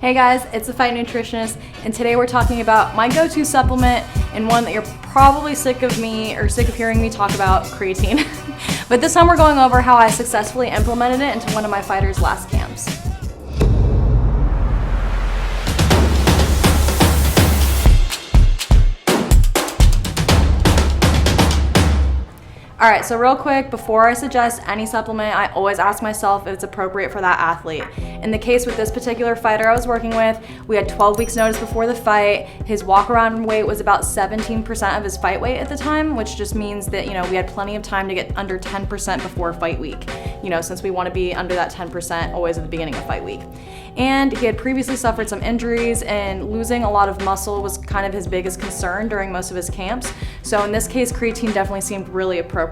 Hey guys, it's the Fight Nutritionist, and today we're talking about my go-to supplement and one that you're probably sick of hearing me talk about, creatine. But this time we're going over how I successfully implemented it into one of my fighters' last camps. All right, so real quick, before I suggest any supplement, I always ask myself if it's appropriate for that athlete. In the case with this particular fighter I was working with, we had 12 weeks notice before the fight. His walk-around weight was about 17% of his fight weight at the time, which just means that, we had plenty of time to get under 10% before fight week, since we want to be under that 10% always at the beginning of fight week. And he had previously suffered some injuries, and losing a lot of muscle was kind of his biggest concern during most of his camps. So in this case, creatine definitely seemed really appropriate.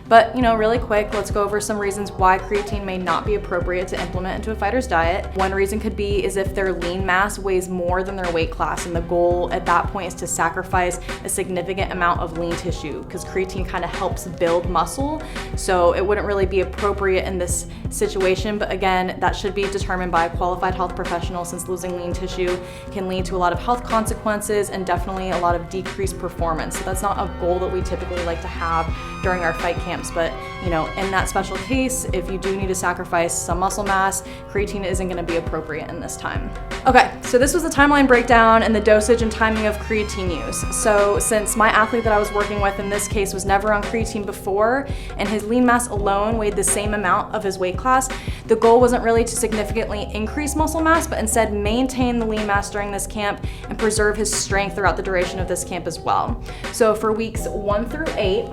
But, really quick, let's go over some reasons why creatine may not be appropriate to implement into a fighter's diet. One reason could be is if their lean mass weighs more than their weight class, and the goal at that point is to sacrifice a significant amount of lean tissue, because creatine kind of helps build muscle. So it wouldn't really be appropriate in this situation, but again, that should be determined by a qualified health professional, since losing lean tissue can lead to a lot of health consequences and definitely a lot of decreased performance. So that's not a goal that we typically like to have during our fight camps, but in that special case, if you do need to sacrifice some muscle mass, creatine isn't going to be appropriate in this time. Okay, so this was the timeline breakdown and the dosage and timing of creatine use. So since my athlete that I was working with in this case was never on creatine before, and his lean mass alone weighed the same amount of his weight class, the goal wasn't really to significantly increase muscle mass, but instead maintain the lean mass during this camp and preserve his strength throughout the duration of this camp as well. So for weeks 1 through 8,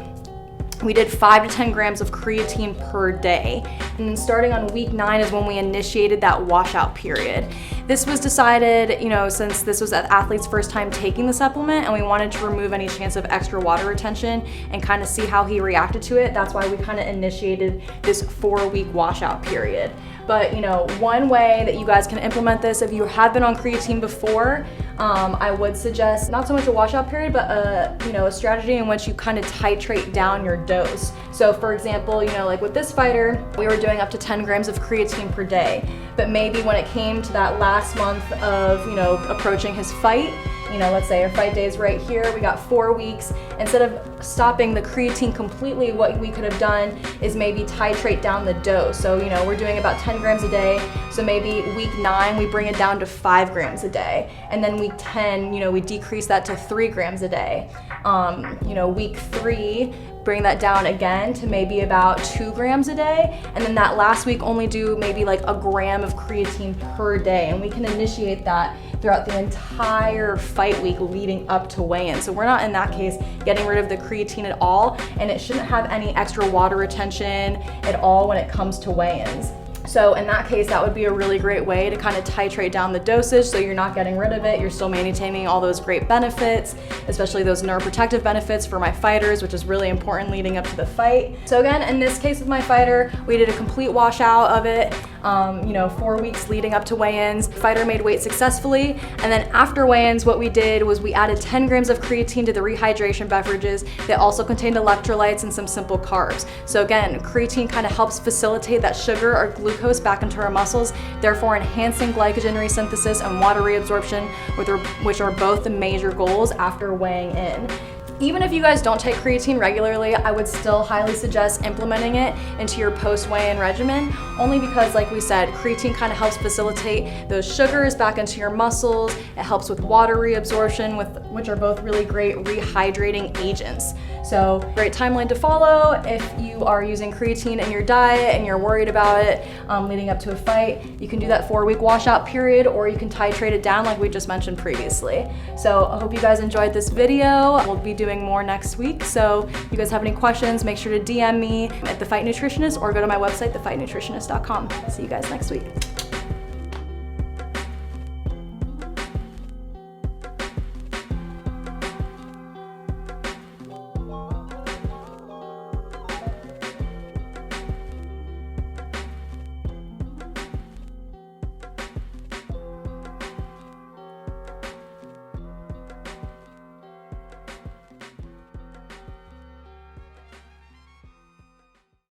we did 5 to 10 grams of creatine per day. And then starting on week 9 is when we initiated that washout period. This was decided, since this was the athlete's first time taking the supplement, and we wanted to remove any chance of extra water retention and kind of see how he reacted to it. That's why we kind of initiated this 4-week washout period. But one way that you guys can implement this, if you have been on creatine before, I would suggest not so much a washout period, but a strategy in which you kind of titrate down your dose. So for example, like with this fighter, we were doing up to 10 grams of creatine per day. But maybe when it came to that last month of, approaching his fight, let's say our fight day is right here, we got 4 weeks. Instead of stopping the creatine completely, what we could have done is maybe titrate down the dose. So, we're doing about 10 grams a day. So maybe week 9, we bring it down to 5 grams a day. And then week 10, we decrease that to 3 grams a day. Week 3, bring that down again to maybe about 2 grams a day. And then that last week only do maybe like a gram of creatine per day. And we can initiate that throughout the entire fight week leading up to weigh-in. So we're not in that case getting rid of the creatine at all, and it shouldn't have any extra water retention at all when it comes to weigh-ins. So in that case, that would be a really great way to kind of titrate down the dosage, so you're not getting rid of it, you're still maintaining all those great benefits, especially those neuroprotective benefits for my fighters, which is really important leading up to the fight. So again, in this case with my fighter, we did a complete washout of it, 4 weeks leading up to weigh-ins. Fighter made weight successfully, and then after weigh-ins, what we did was we added 10 grams of creatine to the rehydration beverages that also contained electrolytes and some simple carbs. So again, creatine kind of helps facilitate that sugar or glucose back into our muscles, therefore enhancing glycogen resynthesis and water reabsorption, which are both the major goals after weighing in. Even if you guys don't take creatine regularly, I would still highly suggest implementing it into your post-weigh-in regimen, only because, like we said, creatine kind of helps facilitate those sugars back into your muscles. It helps with water reabsorption, which are both really great rehydrating agents. So great timeline to follow if you are using creatine in your diet and you're worried about it leading up to a fight. You can do that 4-week washout period, or you can titrate it down like we just mentioned previously. So I hope you guys enjoyed this video. We'll be doing more next week. So if you guys have any questions, make sure to DM me at The Fight Nutritionist or go to my website, thefightnutritionist.com. See you guys next week.